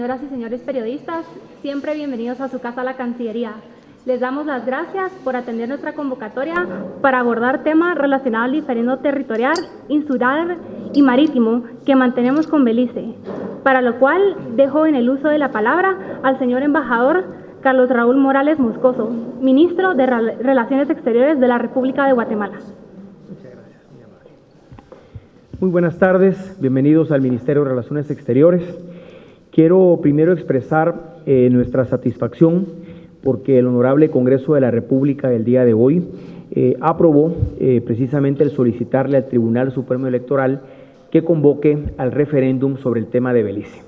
señoras y señores periodistas, siempre bienvenidos a su casa, la Cancillería. Les damos las gracias por atender nuestra convocatoria para abordar temas relacionados al diferendo territorial, insular y marítimo que mantenemos con Belice, para lo cual dejo en el uso de la palabra al señor embajador Carlos Raúl Morales Moscoso, ministro de Relaciones Exteriores de la República de Guatemala. Muchas gracias, muy amable. Muy buenas tardes, bienvenidos al Ministerio de Relaciones Exteriores. Quiero primero expresar nuestra satisfacción porque el Honorable Congreso de la República el día de hoy aprobó precisamente el solicitarle al Tribunal Supremo Electoral que convoque al referéndum sobre el tema de Belice.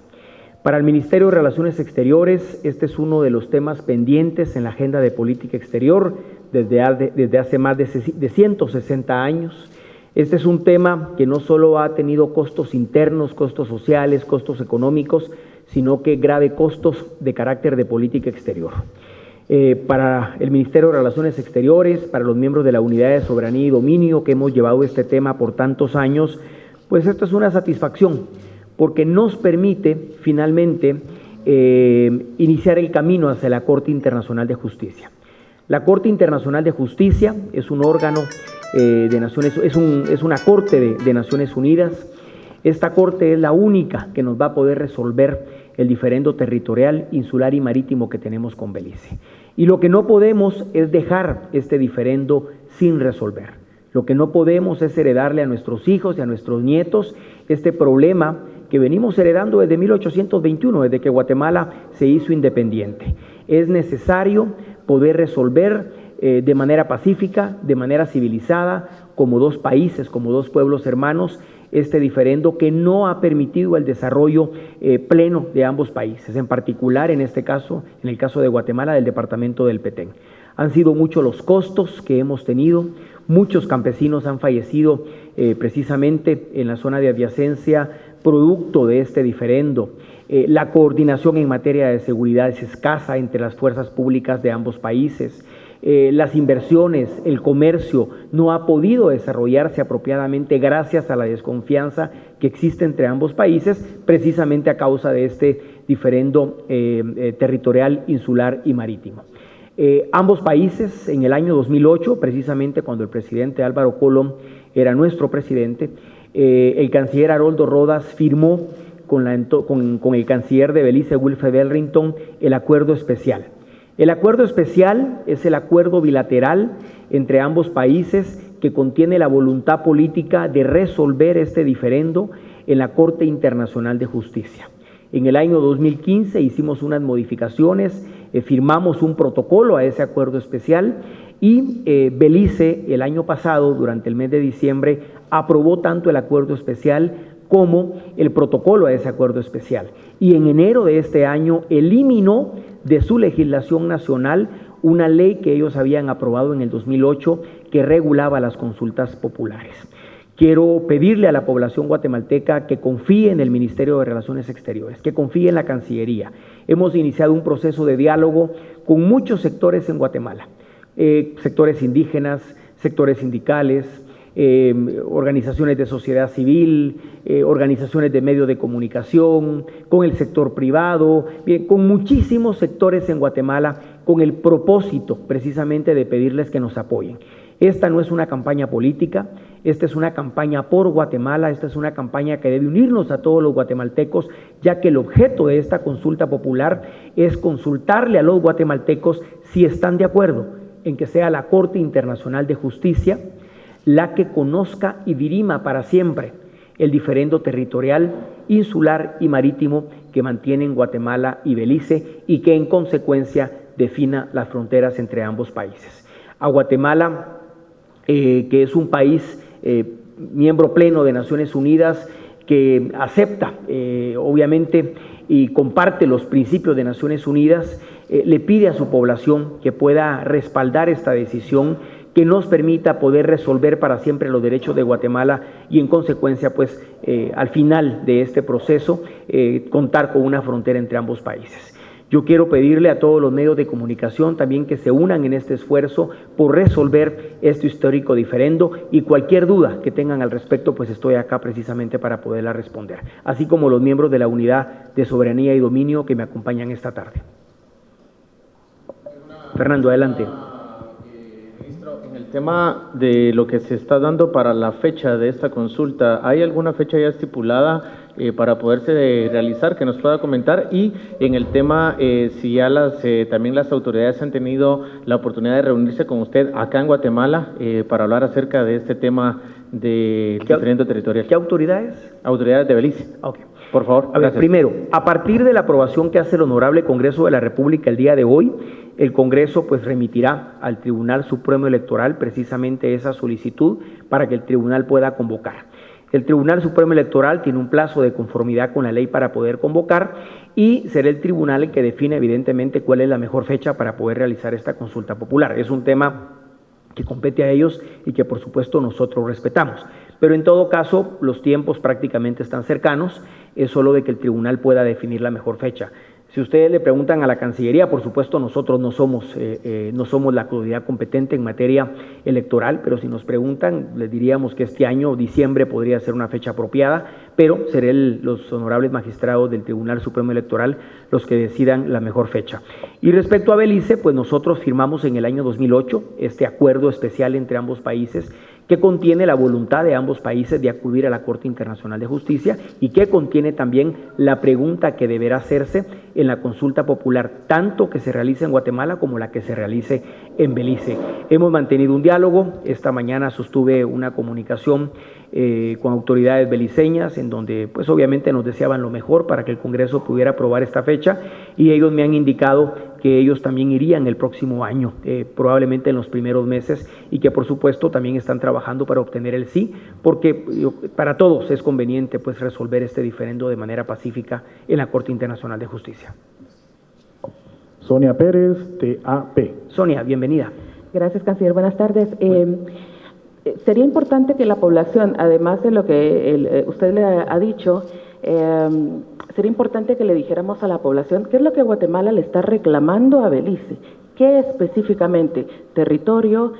Para el Ministerio de Relaciones Exteriores, este es uno de los temas pendientes en la agenda de política exterior desde hace más de 160 años. Este es un tema que no solo ha tenido costos internos, costos sociales, costos económicos, sino que grave costos de carácter de política exterior. Para el Ministerio de Relaciones Exteriores, para los miembros de la Unidad de Soberanía y Dominio que hemos llevado este tema por tantos años, pues esto es una satisfacción, porque nos permite finalmente iniciar el camino hacia la Corte Internacional de Justicia. La Corte Internacional de Justicia es un órgano de Naciones, es una Corte de Naciones Unidas. Esta Corte es la única que nos va a poder resolver el diferendo territorial, insular y marítimo que tenemos con Belice. Y lo que no podemos es dejar este diferendo sin resolver. Lo que no podemos es heredarle a nuestros hijos y a nuestros nietos este problema que venimos heredando desde 1821, desde que Guatemala se hizo independiente. Es necesario poder resolver de manera pacífica, de manera civilizada, como dos países, como dos pueblos hermanos, este diferendo que no ha permitido el desarrollo pleno de ambos países, en particular en este caso, en el caso de Guatemala, del departamento del Petén. Han sido muchos los costos que hemos tenido, muchos campesinos han fallecido precisamente en la zona de adyacencia producto de este diferendo. La coordinación en materia de seguridad es escasa entre las fuerzas públicas de ambos países. Las inversiones, el comercio no ha podido desarrollarse apropiadamente gracias a la desconfianza que existe entre ambos países, precisamente a causa de este diferendo territorial, insular y marítimo. Ambos países en el año 2008, precisamente cuando el presidente Álvaro Colom era nuestro presidente, el canciller Haroldo Rodas firmó con el canciller de Belice, Wilfred Belrington, el acuerdo especial. El acuerdo especial es el acuerdo bilateral entre ambos países que contiene la voluntad política de resolver este diferendo en la Corte Internacional de Justicia. En el año 2015 hicimos unas modificaciones, firmamos un protocolo a ese acuerdo especial y Belice el año pasado, durante el mes de diciembre, aprobó tanto el acuerdo especial como el protocolo a ese acuerdo especial. Y en enero de este año eliminó de su legislación nacional una ley que ellos habían aprobado en el 2008 que regulaba las consultas populares. Quiero pedirle a la población guatemalteca que confíe en el Ministerio de Relaciones Exteriores, que confíe en la Cancillería. Hemos iniciado un proceso de diálogo con muchos sectores en Guatemala, sectores indígenas, sectores sindicales, organizaciones de sociedad civil, organizaciones de medios de comunicación, con el sector privado, bien, con muchísimos sectores en Guatemala, con el propósito precisamente de pedirles que nos apoyen. Esta no es una campaña política, esta es una campaña por Guatemala, esta es una campaña que debe unirnos a todos los guatemaltecos, ya que el objeto de esta consulta popular es consultarle a los guatemaltecos si están de acuerdo en que sea la Corte Internacional de Justicia la que conozca y dirima para siempre el diferendo territorial, insular y marítimo que mantienen Guatemala y Belice y que en consecuencia defina las fronteras entre ambos países. A Guatemala, que es un país miembro pleno de Naciones Unidas, que acepta obviamente y comparte los principios de Naciones Unidas, le pide a su población que pueda respaldar esta decisión que nos permita poder resolver para siempre los derechos de Guatemala y en consecuencia pues al final de este proceso contar con una frontera entre ambos países. Yo quiero pedirle a todos los medios de comunicación también que se unan en este esfuerzo por resolver este histórico diferendo, y cualquier duda que tengan al respecto, pues estoy acá precisamente para poderla responder, así como los miembros de la Unidad de Soberanía y Dominio que me acompañan esta tarde. Fernando, adelante. Ministro, en el tema de lo que se está dando para la fecha de esta consulta, ¿hay alguna fecha ya estipulada para poderse realizar que nos pueda comentar? Y en el tema, si ya también las autoridades han tenido la oportunidad de reunirse con usted acá en Guatemala para hablar acerca de este tema de diferendo territorial. ¿Qué autoridades? Autoridades de Belice. Okay. Por favor. A ver, primero, a partir de la aprobación que hace el Honorable Congreso de la República el día de hoy, el Congreso pues remitirá al Tribunal Supremo Electoral precisamente esa solicitud para que el Tribunal pueda convocar. El Tribunal Supremo Electoral tiene un plazo de conformidad con la ley para poder convocar, y será el tribunal el que define evidentemente cuál es la mejor fecha para poder realizar esta consulta popular. Es un tema que compete a ellos y que por supuesto nosotros respetamos. Pero en todo caso, los tiempos prácticamente están cercanos, es solo de que el tribunal pueda definir la mejor fecha. Si ustedes le preguntan a la Cancillería, por supuesto nosotros no somos la autoridad competente en materia electoral, pero si nos preguntan, les diríamos que este año, diciembre, podría ser una fecha apropiada, pero serán los honorables magistrados del Tribunal Supremo Electoral los que decidan la mejor fecha. Y respecto a Belice, pues nosotros firmamos en el año 2008 este acuerdo especial entre ambos países, que contiene la voluntad de ambos países de acudir a la Corte Internacional de Justicia, y que contiene también la pregunta que deberá hacerse en la consulta popular, tanto que se realice en Guatemala como la que se realice en Belice. Hemos mantenido un diálogo. Esta mañana sostuve una comunicación con autoridades beliceñas, en donde pues obviamente nos deseaban lo mejor para que el Congreso pudiera aprobar esta fecha, y ellos me han indicado que ellos también irían el próximo año, probablemente en los primeros meses, y que por supuesto también están trabajando para obtener el sí, porque para todos es conveniente pues resolver este diferendo de manera pacífica en la Corte Internacional de Justicia. Sonia Pérez, TAP. Sonia, bienvenida. Gracias, canciller. Buenas tardes. Sería importante que la población, además de lo que usted le ha dicho, sería importante que le dijéramos a la población qué es lo que Guatemala le está reclamando a Belice. ¿Qué específicamente? Territorio,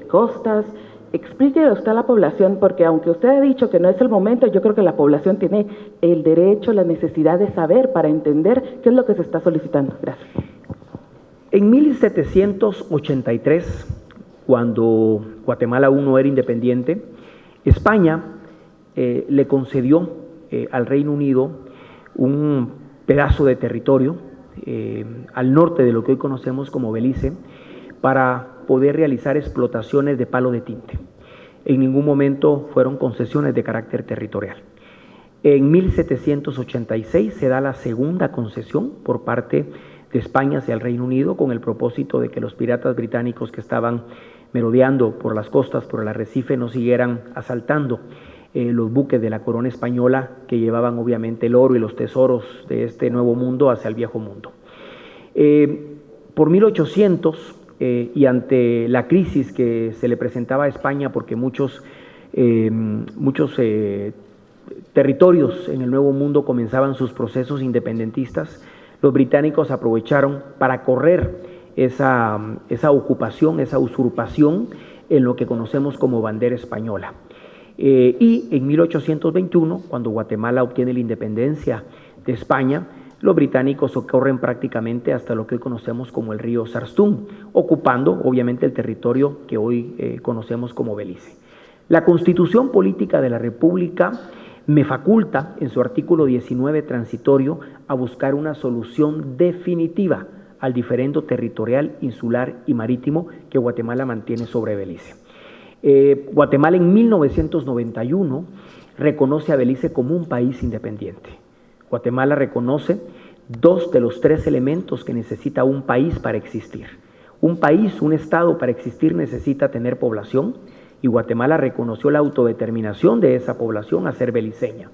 costas. Explíquele usted a la población, porque aunque usted ha dicho que no es el momento, yo creo que la población tiene el derecho, la necesidad de saber para entender qué es lo que se está solicitando. Gracias. En 1783, cuando Guatemala aún no era independiente, España le concedió al Reino Unido un pedazo de territorio al norte de lo que hoy conocemos como Belice, para poder realizar explotaciones de palo de tinte. En ningún momento fueron concesiones de carácter territorial. En 1786 se da la segunda concesión por parte de España hacia el Reino Unido, con el propósito de que los piratas británicos que estaban merodeando por las costas, por el arrecife, no siguieran asaltando los buques de la corona española, que llevaban obviamente el oro y los tesoros de este nuevo mundo hacia el viejo mundo. Por 1800, y ante la crisis que se le presentaba a España, porque muchos territorios en el Nuevo Mundo comenzaban sus procesos independentistas, los británicos aprovecharon para correr esa ocupación, esa usurpación en lo que conocemos como bandera española. Y en 1821, cuando Guatemala obtiene la independencia de España, los británicos corren prácticamente hasta lo que hoy conocemos como el río Sarstún, ocupando obviamente el territorio que hoy conocemos como Belice. La Constitución Política de la República me faculta en su artículo 19 transitorio a buscar una solución definitiva al diferendo territorial, insular y marítimo que Guatemala mantiene sobre Belice. Guatemala en 1991 reconoce a Belice como un país independiente. Guatemala reconoce dos de los tres elementos que necesita un país para existir. Un país, un estado para existir necesita tener población, y Guatemala reconoció la autodeterminación de esa población a ser beliceña.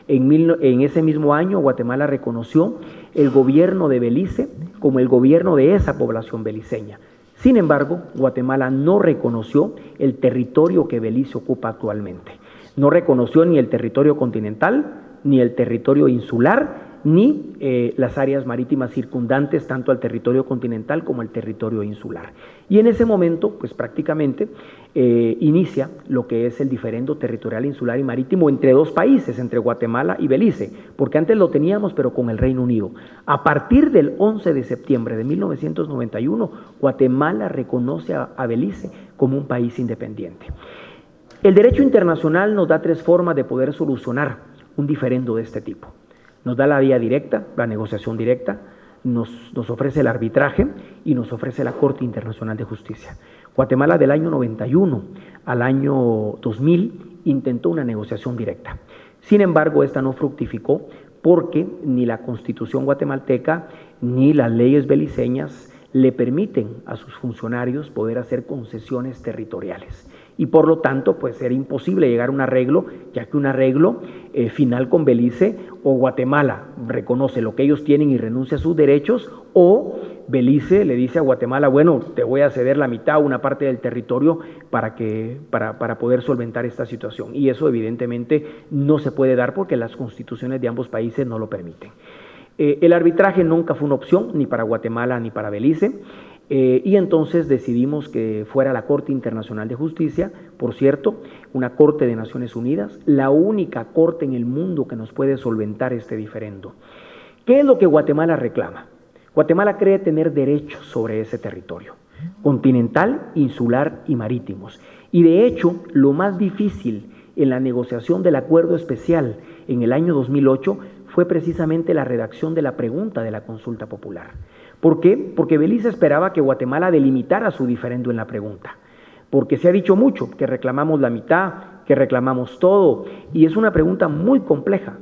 En ese mismo año, Guatemala reconoció el gobierno de Belice como el gobierno de esa población beliceña. Sin embargo, Guatemala no reconoció el territorio que Belice ocupa actualmente. No reconoció ni el territorio continental, ni el territorio insular, ni las áreas marítimas circundantes tanto al territorio continental como al territorio insular. Y en ese momento, pues prácticamente inicia lo que es el diferendo territorial insular y marítimo entre dos países, entre Guatemala y Belice, porque antes lo teníamos pero con el Reino Unido. A partir del 11 de septiembre de 1991, Guatemala reconoce a Belice como un país independiente. El derecho internacional nos da tres formas de poder solucionar un diferendo de este tipo. Nos da la vía directa, la negociación directa, nos ofrece el arbitraje y nos ofrece la Corte Internacional de Justicia. Guatemala del año 91 al año 2000 intentó una negociación directa. Sin embargo, esta no fructificó porque ni la Constitución guatemalteca ni las leyes beliceñas le permiten a sus funcionarios poder hacer concesiones territoriales. Y por lo tanto, pues era imposible llegar a un arreglo, ya que un arreglo final con Belice, o Guatemala reconoce lo que ellos tienen y renuncia a sus derechos, o Belice le dice a Guatemala, bueno, te voy a ceder la mitad o una parte del territorio para poder solventar esta situación. Y eso evidentemente no se puede dar porque las constituciones de ambos países no lo permiten. El arbitraje nunca fue una opción, ni para Guatemala ni para Belice. Y entonces decidimos que fuera la Corte Internacional de Justicia, por cierto, una Corte de Naciones Unidas, la única corte en el mundo que nos puede solventar este diferendo. ¿Qué es lo que Guatemala reclama? Guatemala cree tener derechos sobre ese territorio, continental, insular y marítimos. Y de hecho, lo más difícil en la negociación del acuerdo especial en el año 2008 fue precisamente la redacción de la pregunta de la consulta popular. ¿Por qué? Porque Belice esperaba que Guatemala delimitara su diferendo en la pregunta, porque se ha dicho mucho, que reclamamos la mitad, que reclamamos todo, y es una pregunta muy compleja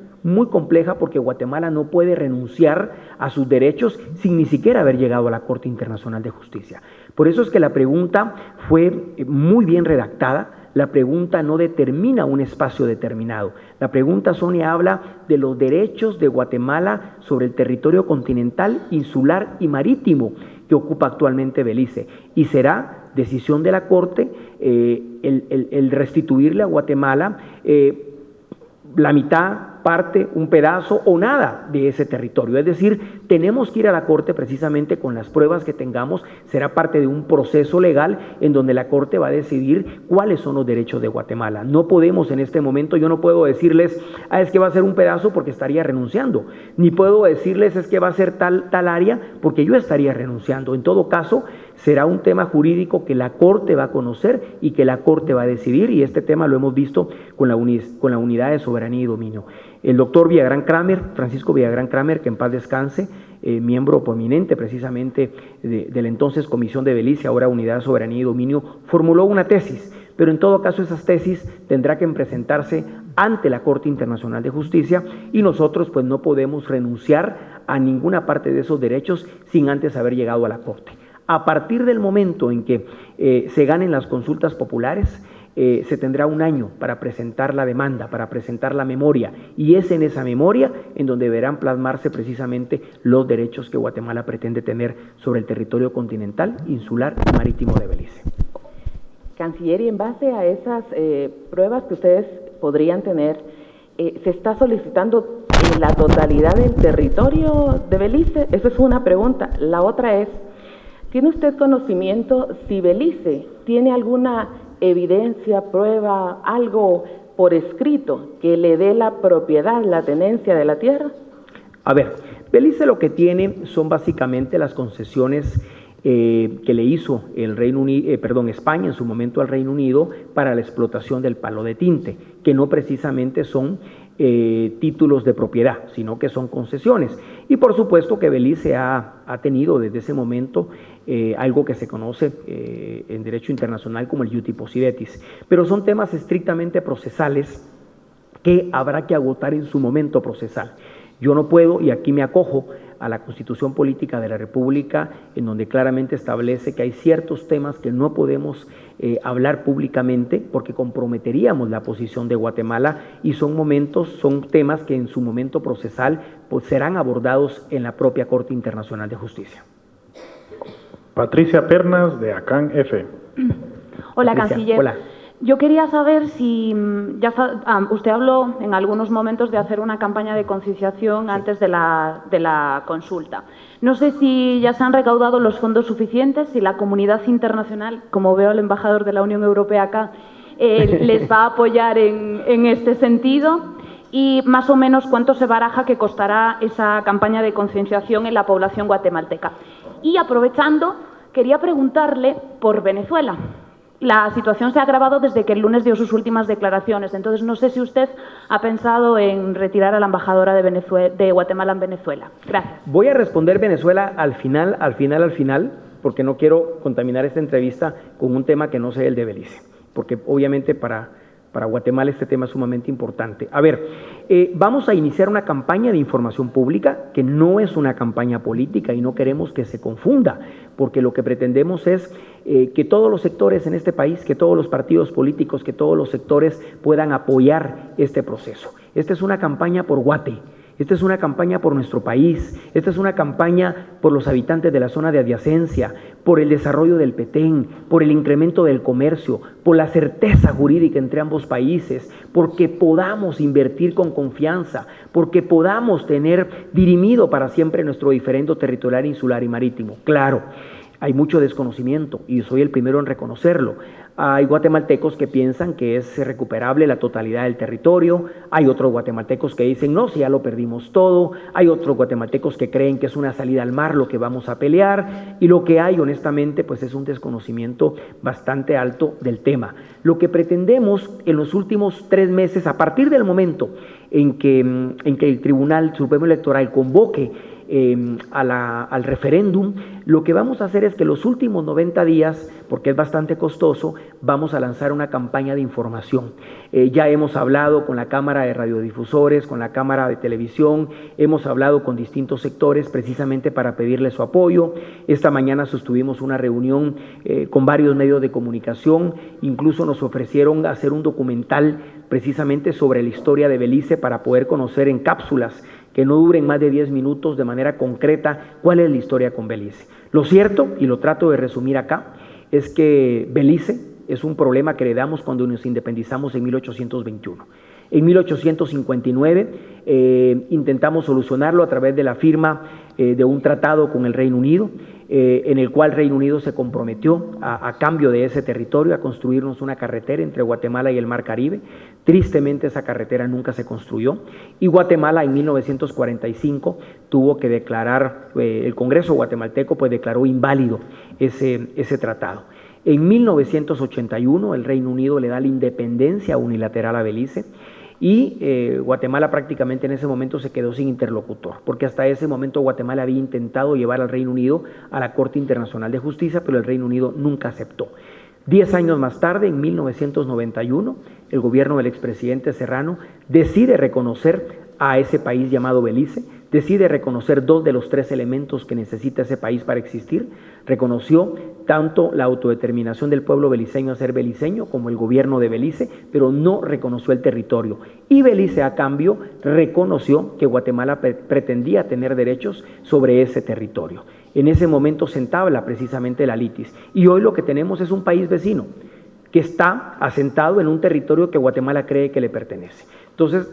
porque Guatemala no puede renunciar a sus derechos sin ni siquiera haber llegado a la Corte Internacional de Justicia. Por eso es que la pregunta fue muy bien redactada. La pregunta no determina un espacio determinado. La pregunta, Sonia, habla de los derechos de Guatemala sobre el territorio continental, insular y marítimo que ocupa actualmente Belice. Y será decisión de la Corte el restituirle a Guatemala la mitad, parte, un pedazo o nada de ese territorio. Es decir, tenemos que ir a la Corte precisamente con las pruebas que tengamos. Será parte de un proceso legal en donde la Corte va a decidir cuáles son los derechos de Guatemala. No podemos en este momento, yo no puedo decirles, es que va a ser un pedazo porque estaría renunciando. Ni puedo decirles, es que va a ser tal área porque yo estaría renunciando. En todo caso, será un tema jurídico que la Corte va a conocer y que la Corte va a decidir, y este tema lo hemos visto con la unidad de soberanía y dominio. El doctor Villagrán Kramer, Francisco Villagrán Kramer, que en paz descanse, miembro prominente precisamente de la entonces Comisión de Belice, ahora Unidad de Soberanía y Dominio, formuló una tesis, pero en todo caso esas tesis tendrá que presentarse ante la Corte Internacional de Justicia y nosotros pues no podemos renunciar a ninguna parte de esos derechos sin antes haber llegado a la Corte. A partir del momento en que se ganen las consultas populares, se tendrá un año para presentar la demanda, para presentar la memoria, y es en esa memoria en donde deberán plasmarse precisamente los derechos que Guatemala pretende tener sobre el territorio continental, insular y marítimo de Belice. Canciller, y en base a esas pruebas que ustedes podrían tener, ¿se está solicitando la totalidad del territorio de Belice? Esa es una pregunta. La otra es, ¿tiene usted conocimiento si Belice tiene alguna evidencia, prueba, algo por escrito que le dé la propiedad, la tenencia de la tierra? A ver, Belice lo que tiene son básicamente las concesiones que le hizo el España en su momento al Reino Unido para la explotación del palo de tinte, que no precisamente son títulos de propiedad, sino que son concesiones. Y por supuesto que Belice ha tenido desde ese momento algo que se conoce en derecho internacional como el iuti possidetis, pero son temas estrictamente procesales que habrá que agotar en su momento procesal. Yo no puedo, y aquí me acojo a la Constitución Política de la República, en donde claramente establece que hay ciertos temas que no podemos hablar públicamente porque comprometeríamos la posición de Guatemala, y son temas que en su momento procesal pues serán abordados en la propia Corte Internacional de Justicia. Patricia Pernas, de ACAN F. Hola, Patricia, canciller. hola. Yo quería saber si, usted habló en algunos momentos de hacer una campaña de concienciación antes de la consulta. No sé si ya se han recaudado los fondos suficientes, si la comunidad internacional, como veo al embajador de la Unión Europea acá, les va a apoyar en este sentido, y más o menos cuánto se baraja que costará esa campaña de concienciación en la población guatemalteca. Y aprovechando, quería preguntarle por Venezuela. La situación se ha agravado desde que el lunes dio sus últimas declaraciones. Entonces, no sé si usted ha pensado en retirar a la embajadora de Guatemala en Venezuela. Gracias. Voy a responder Venezuela al final, porque no quiero contaminar esta entrevista con un tema que no sea el de Belice, porque obviamente para Guatemala este tema es sumamente importante. A ver, vamos a iniciar una campaña de información pública que no es una campaña política y no queremos que se confunda, porque lo que pretendemos es que todos los sectores en este país, que todos los partidos políticos, que todos los sectores puedan apoyar este proceso. Esta es una campaña por Guate. Esta es una campaña por nuestro país, esta es una campaña por los habitantes de la zona de adyacencia, por el desarrollo del Petén, por el incremento del comercio, por la certeza jurídica entre ambos países, porque podamos invertir con confianza, porque podamos tener dirimido para siempre nuestro diferendo territorial, insular y marítimo. Claro, hay mucho desconocimiento y soy el primero en reconocerlo. Hay guatemaltecos que piensan que es recuperable la totalidad del territorio, hay otros guatemaltecos que dicen no, si ya lo perdimos todo, hay otros guatemaltecos que creen que es una salida al mar lo que vamos a pelear, y lo que hay honestamente pues es un desconocimiento bastante alto del tema. Lo que pretendemos en los últimos 3 meses, a partir del momento en que el Tribunal Supremo Electoral convoque al referéndum, lo que vamos a hacer es que los últimos 90 días, porque es bastante costoso, vamos a lanzar una campaña de información. Ya hemos hablado con la Cámara de Radiodifusores, con la Cámara de Televisión, hemos hablado con distintos sectores precisamente para pedirles su apoyo. Esta mañana sostuvimos una reunión con varios medios de comunicación, incluso nos ofrecieron hacer un documental precisamente sobre la historia de Belice para poder conocer en cápsulas que no duren más de 10 minutos de manera concreta cuál es la historia con Belice. Lo cierto, y lo trato de resumir acá, es que Belice es un problema que heredamos cuando nos independizamos en 1821. En 1859 intentamos solucionarlo a través de la firma de un tratado con el Reino Unido, en el cual Reino Unido se comprometió a cambio de ese territorio a construirnos una carretera entre Guatemala y el Mar Caribe. Tristemente esa carretera nunca se construyó y Guatemala en 1945 tuvo que declarar, el Congreso guatemalteco pues declaró inválido ese tratado. En 1981 el Reino Unido le da la independencia unilateral a Belice y Guatemala prácticamente en ese momento se quedó sin interlocutor, porque hasta ese momento Guatemala había intentado llevar al Reino Unido a la Corte Internacional de Justicia, pero el Reino Unido nunca aceptó. 10 años más tarde, en 1991, el gobierno del expresidente Serrano decide reconocer a ese país llamado Belice, decide reconocer 2 de los 3 elementos que necesita ese país para existir. Reconoció tanto la autodeterminación del pueblo beliceño a ser beliceño como el gobierno de Belice, pero no reconoció el territorio. Y Belice, a cambio, reconoció que Guatemala pretendía tener derechos sobre ese territorio. En ese momento se entabla precisamente la litis. Y hoy lo que tenemos es un país vecino que está asentado en un territorio que Guatemala cree que le pertenece. Entonces,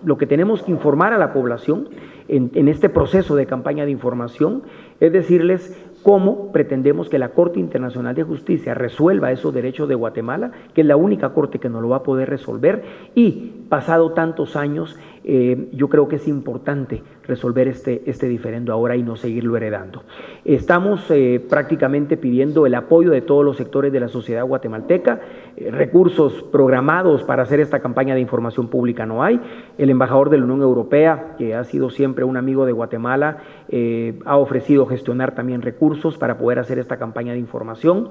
lo que tenemos que informar a la población en este proceso de campaña de información es decirles cómo pretendemos que la Corte Internacional de Justicia resuelva esos derechos de Guatemala, que es la única corte que nos lo va a poder resolver, y pasado tantos años, yo creo que es importante resolver este diferendo ahora y no seguirlo heredando. Estamos prácticamente pidiendo el apoyo de todos los sectores de la sociedad guatemalteca, recursos programados para hacer esta campaña de información pública no hay. El embajador de la Unión Europea, que ha sido siempre un amigo de Guatemala, ha ofrecido gestionar también recursos para poder hacer esta campaña de información.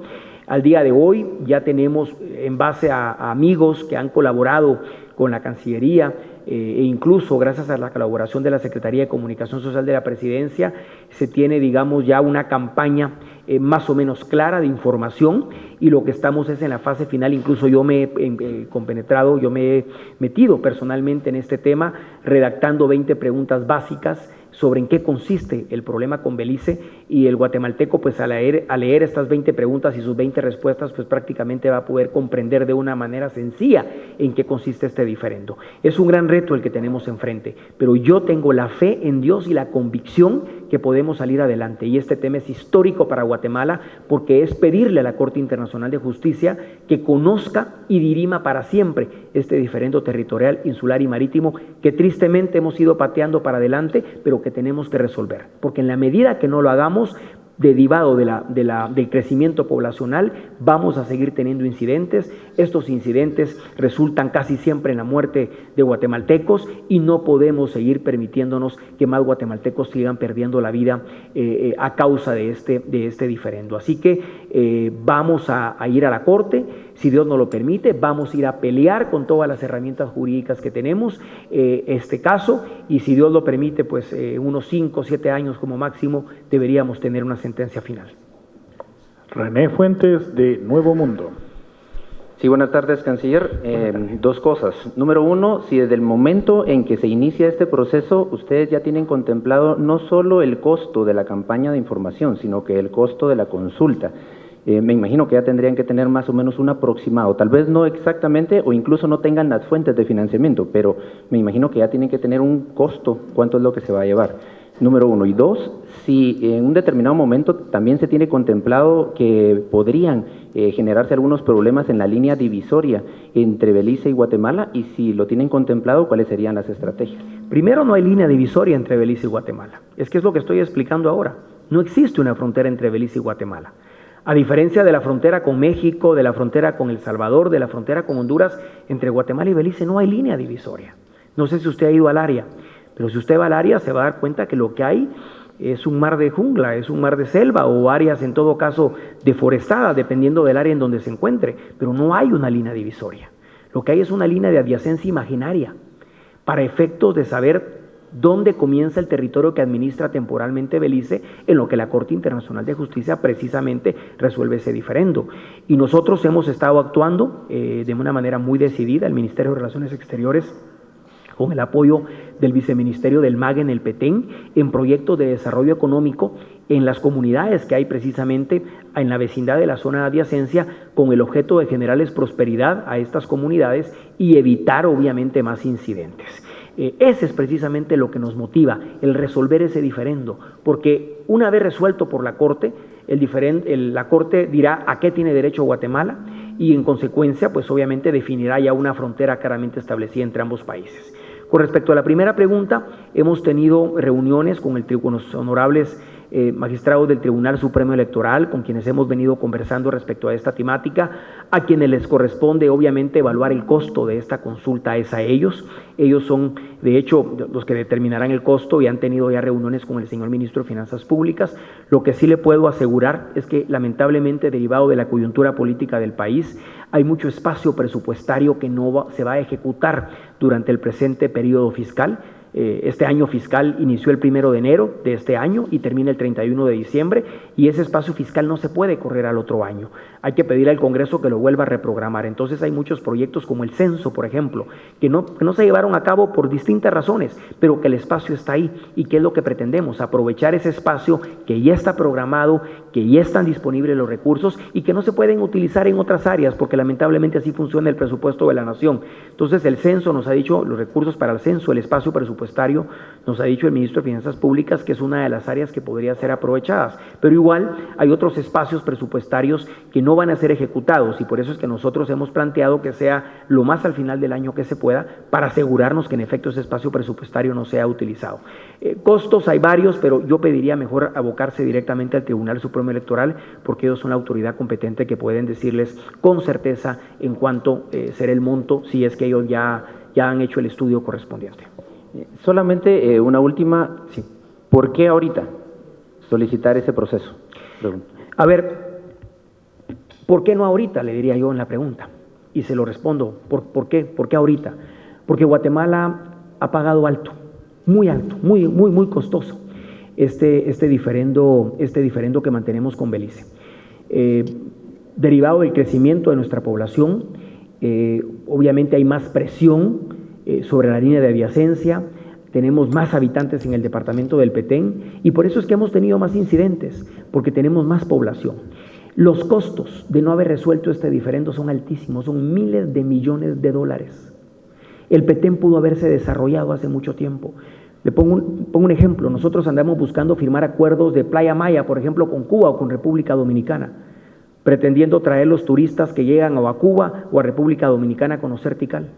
Al día de hoy ya tenemos, en base a amigos que han colaborado con la Cancillería e incluso gracias a la colaboración de la Secretaría de Comunicación Social de la Presidencia, se tiene, digamos, ya una campaña más o menos clara de información, y lo que estamos es en la fase final. Incluso yo me he compenetrado, yo me he metido personalmente en este tema, redactando 20 preguntas básicas sobre en qué consiste el problema con Belice, y el guatemalteco pues al leer estas 20 preguntas y sus 20 respuestas pues prácticamente va a poder comprender de una manera sencilla en qué consiste este diferendo. Es un gran reto el que tenemos enfrente, pero yo tengo la fe en Dios y la convicción que podemos salir adelante, y este tema es histórico para Guatemala porque es pedirle a la Corte Internacional de Justicia que conozca y dirima para siempre este diferendo territorial, insular y marítimo que tristemente hemos ido pateando para adelante, pero que tenemos que resolver, porque en la medida que no lo hagamos, derivado del crecimiento poblacional, vamos a seguir teniendo incidentes. Estos incidentes resultan casi siempre en la muerte de guatemaltecos y no podemos seguir permitiéndonos que más guatemaltecos sigan perdiendo la vida a causa de este diferendo. Así que vamos a ir a la Corte, si Dios nos lo permite, vamos a ir a pelear con todas las herramientas jurídicas que tenemos este caso, y si Dios lo permite, pues unos 5 o 7 años como máximo deberíamos tener una sentencia final. René Fuentes, de Nuevo Mundo. Sí, buenas tardes, canciller. Dos cosas. Número uno, si desde el momento en que se inicia este proceso, ustedes ya tienen contemplado no solo el costo de la campaña de información, sino que el costo de la consulta. Me imagino que ya tendrían que tener más o menos un aproximado, tal vez no exactamente o incluso no tengan las fuentes de financiamiento, pero me imagino que ya tienen que tener un costo, cuánto es lo que se va a llevar. Número uno. Y dos, si en un determinado momento también se tiene contemplado que podrían generarse algunos problemas en la línea divisoria entre Belice y Guatemala, y si lo tienen contemplado, ¿cuáles serían las estrategias? Primero, no hay línea divisoria entre Belice y Guatemala. Es que es lo que estoy explicando ahora. No existe una frontera entre Belice y Guatemala. A diferencia de la frontera con México, de la frontera con El Salvador, de la frontera con Honduras, entre Guatemala y Belice no hay línea divisoria. No sé si usted ha ido al área, pero si usted va al área se va a dar cuenta que lo que hay es un mar de jungla, es un mar de selva o áreas en todo caso deforestadas, dependiendo del área en donde se encuentre, pero no hay una línea divisoria. Lo que hay es una línea de adyacencia imaginaria para efectos de saber dónde comienza el territorio que administra temporalmente Belice, en lo que la Corte Internacional de Justicia precisamente resuelve ese diferendo. Y nosotros hemos estado actuando de una manera muy decidida, el Ministerio de Relaciones Exteriores, con el apoyo del Viceministerio del MAG en el Petén, en proyectos de desarrollo económico en las comunidades que hay precisamente en la vecindad de la zona de adyacencia, con el objeto de generarles prosperidad a estas comunidades y evitar obviamente más incidentes. Ese es precisamente lo que nos motiva, el resolver ese diferendo, porque una vez resuelto por la Corte, la Corte dirá a qué tiene derecho Guatemala y en consecuencia, pues obviamente definirá ya una frontera claramente establecida entre ambos países. Con respecto a la primera pregunta, hemos tenido reuniones con los honorables magistrados del Tribunal Supremo Electoral, con quienes hemos venido conversando respecto a esta temática, a quienes les corresponde obviamente evaluar el costo de esta consulta es a ellos. Ellos son, de hecho, los que determinarán el costo y han tenido ya reuniones con el señor Ministro de Finanzas Públicas. Lo que sí le puedo asegurar es que lamentablemente, derivado de la coyuntura política del país, hay mucho espacio presupuestario que no se va a ejecutar durante el presente periodo fiscal. Este año fiscal inició el 1 de enero de este año y termina el 31 de diciembre, y ese espacio fiscal no se puede correr al otro año. Hay que pedir al Congreso que lo vuelva a reprogramar. Entonces hay muchos proyectos como el censo, por ejemplo, que no se llevaron a cabo por distintas razones, pero que el espacio está ahí. ¿Y qué es lo que pretendemos? Aprovechar ese espacio que ya está programado, que ya están disponibles los recursos y que no se pueden utilizar en otras áreas, porque lamentablemente así funciona el presupuesto de la nación. Entonces el censo nos ha dicho, los recursos para el censo, el espacio presupuestario, nos ha dicho el Ministro de Finanzas Públicas que es una de las áreas que podría ser aprovechadas, pero igual hay otros espacios presupuestarios que no van a ser ejecutados, y por eso es que nosotros hemos planteado que sea lo más al final del año que se pueda, para asegurarnos que en efecto ese espacio presupuestario no sea utilizado. Costos hay varios, pero yo pediría mejor abocarse directamente al Tribunal Supremo Electoral, porque ellos son la autoridad competente que pueden decirles con certeza en cuánto será el monto, si es que ellos ya han hecho el estudio correspondiente. Solamente una última, sí. ¿Por qué ahorita solicitar ese proceso? A ver, ¿por qué no ahorita? Le diría yo en la pregunta, y se lo respondo. ¿Por qué? ¿Por qué ahorita? Porque Guatemala ha pagado alto, muy costoso este diferendo que mantenemos con Belice. Derivado del crecimiento de nuestra población, obviamente hay más presión sobre la línea de adyacencia, tenemos más habitantes en el departamento del Petén y por eso es que hemos tenido más incidentes, porque tenemos más población. Los costos de no haber resuelto este diferendo son altísimos, son miles de millones de dólares. El Petén pudo haberse desarrollado hace mucho tiempo. Le pongo un ejemplo, nosotros andamos buscando firmar acuerdos de Playa Maya, por ejemplo, con Cuba o con República Dominicana, pretendiendo traer los turistas que llegan o a Cuba o a República Dominicana a conocer Tikal.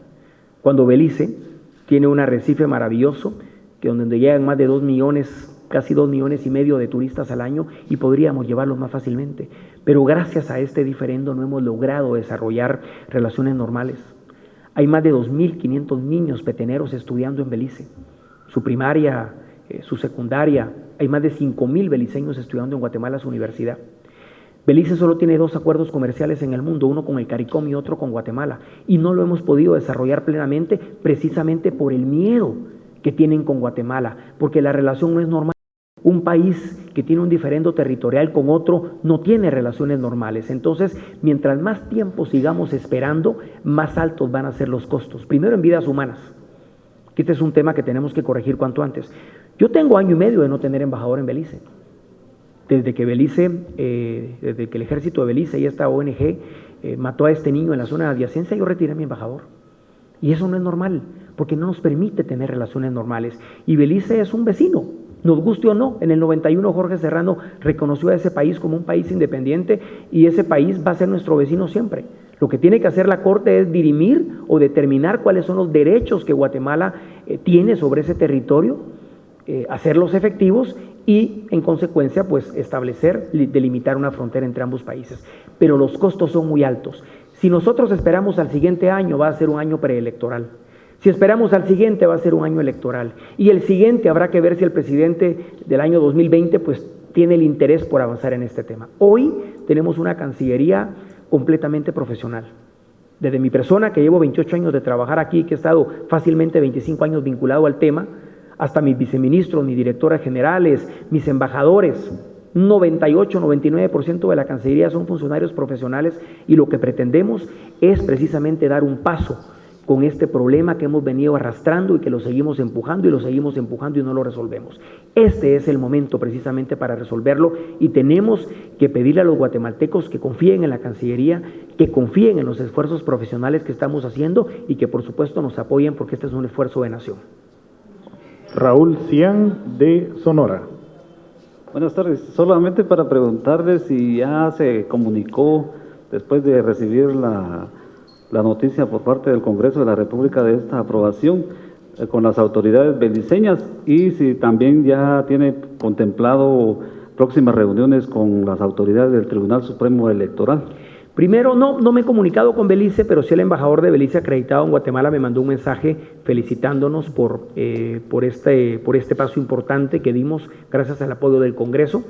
Cuando Belice tiene un arrecife maravilloso, donde llegan más de 2 millones, casi 2,5 millones de turistas al año y podríamos llevarlos más fácilmente. Pero gracias a este diferendo no hemos logrado desarrollar relaciones normales. Hay más de 2.500 niños peteneros estudiando en Belice, su primaria, su secundaria. Hay más de 5,000 beliceños estudiando en Guatemala su universidad. Belice solo tiene 2 acuerdos comerciales en el mundo, uno con el CARICOM y otro con Guatemala, y no lo hemos podido desarrollar plenamente precisamente por el miedo que tienen con Guatemala, porque la relación no es normal. Un país que tiene un diferendo territorial con otro no tiene relaciones normales. Entonces, mientras más tiempo sigamos esperando, más altos van a ser los costos. Primero en vidas humanas, que este es un tema que tenemos que corregir cuanto antes. Yo tengo 1 año y medio de no tener embajador en Belice. Desde que el ejército de Belice y esta ONG mató a este niño en la zona de adyacencia, yo retiré a mi embajador. Y eso no es normal, porque no nos permite tener relaciones normales. Y Belice es un vecino, nos guste o no. En el 91 Jorge Serrano reconoció a ese país como un país independiente y ese país va a ser nuestro vecino siempre. Lo que tiene que hacer la Corte es dirimir o determinar cuáles son los derechos que Guatemala tiene sobre ese territorio, hacerlos efectivos y en consecuencia pues establecer, delimitar una frontera entre ambos países. Pero los costos son muy altos. Si nosotros esperamos al siguiente año, va a ser un año preelectoral. Si esperamos al siguiente, va a ser un año electoral. Y el siguiente habrá que ver si el presidente del año 2020 pues tiene el interés por avanzar en este tema. Hoy tenemos una Cancillería completamente profesional. Desde mi persona, que llevo 28 años de trabajar aquí, que he estado fácilmente 25 años vinculado al tema, hasta mis viceministros, mis directoras generales, mis embajadores, 98-99% de la Cancillería son funcionarios profesionales y lo que pretendemos es precisamente dar un paso con este problema que hemos venido arrastrando y que lo seguimos empujando y no lo resolvemos. Este es el momento precisamente para resolverlo y tenemos que pedirle a los guatemaltecos que confíen en la Cancillería, que confíen en los esfuerzos profesionales que estamos haciendo y que por supuesto nos apoyen porque este es un esfuerzo de nación. Raúl Cian, de Sonora. Buenas tardes. Solamente para preguntarle si ya se comunicó, después de recibir la noticia por parte del Congreso de la República de esta aprobación, con las autoridades beliceñas y si también ya tiene contemplado próximas reuniones con las autoridades del Tribunal Supremo Electoral. Primero, no me he comunicado con Belice, pero sí el embajador de Belice acreditado en Guatemala me mandó un mensaje felicitándonos por este paso importante que dimos gracias al apoyo del Congreso.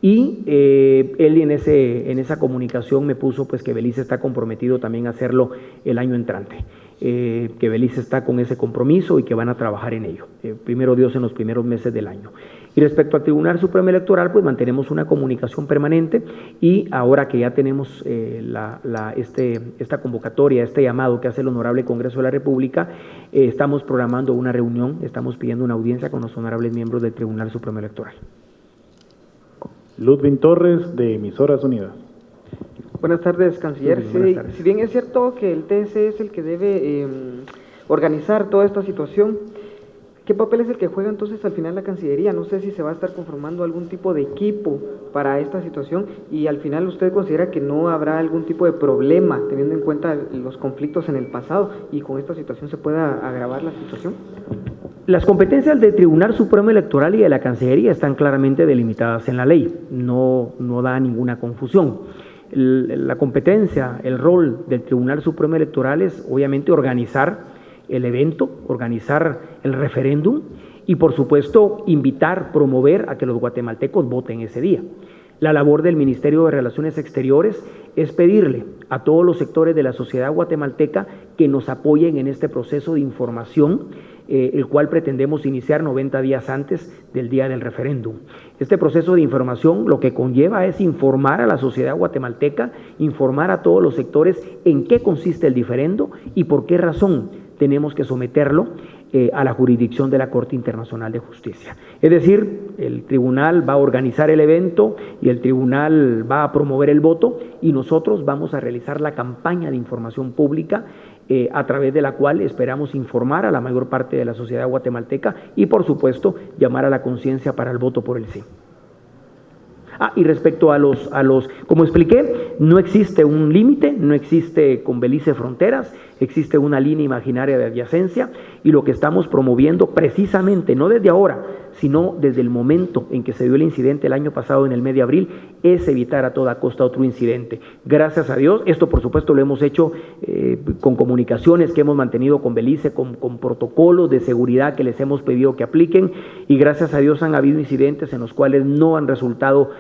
Y él en esa comunicación me puso pues que Belice está comprometido también a hacerlo el año entrante, que Belice está con ese compromiso y que van a trabajar en ello, primero Dios, en los primeros meses del año. Y respecto al Tribunal Supremo Electoral, pues mantenemos una comunicación permanente y ahora que ya tenemos esta convocatoria, este llamado que hace el Honorable Congreso de la República, estamos programando una reunión, estamos pidiendo una audiencia con los honorables miembros del Tribunal Supremo Electoral. Ludwin Torres, de Emisoras Unidas. Buenas tardes, canciller. Buenas tardes. Si bien es cierto que el TC es el que debe organizar toda esta situación, ¿qué papel es el que juega entonces al final la Cancillería? No sé si se va a estar conformando algún tipo de equipo para esta situación y al final usted considera que no habrá algún tipo de problema teniendo en cuenta los conflictos en el pasado y con esta situación se pueda agravar la situación. Las competencias del Tribunal Supremo Electoral y de la Cancillería están claramente delimitadas en la ley, no da ninguna confusión. La competencia, el rol del Tribunal Supremo Electoral es obviamente organizar el evento, organizar el referéndum y por supuesto invitar, promover a que los guatemaltecos voten ese día. La labor del Ministerio de Relaciones Exteriores es pedirle a todos los sectores de la sociedad guatemalteca que nos apoyen en este proceso de información, el cual pretendemos iniciar 90 días antes del día del referéndum. Este proceso de información lo que conlleva es informar a la sociedad guatemalteca, informar a todos los sectores en qué consiste el diferendo y por qué razón tenemos que someterlo a la jurisdicción de la Corte Internacional de Justicia. Es decir, el tribunal va a organizar el evento y el tribunal va a promover el voto y nosotros vamos a realizar la campaña de información pública a través de la cual esperamos informar a la mayor parte de la sociedad guatemalteca y, por supuesto, llamar a la conciencia para el voto por el sí. Y respecto a los, como expliqué, no existe un límite, no existe con Belice fronteras, existe una línea imaginaria de adyacencia y lo que estamos promoviendo precisamente, no desde ahora, sino desde el momento en que se dio el incidente el año pasado en el mes de abril, es evitar a toda costa otro incidente. Gracias a Dios, esto por supuesto lo hemos hecho con comunicaciones que hemos mantenido con Belice, con protocolos de seguridad que les hemos pedido que apliquen y gracias a Dios han habido incidentes en los cuales no han resultado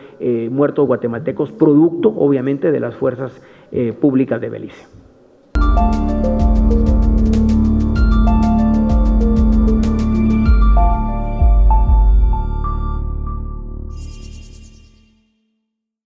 muertos guatemaltecos, producto obviamente de las fuerzas públicas de Belice.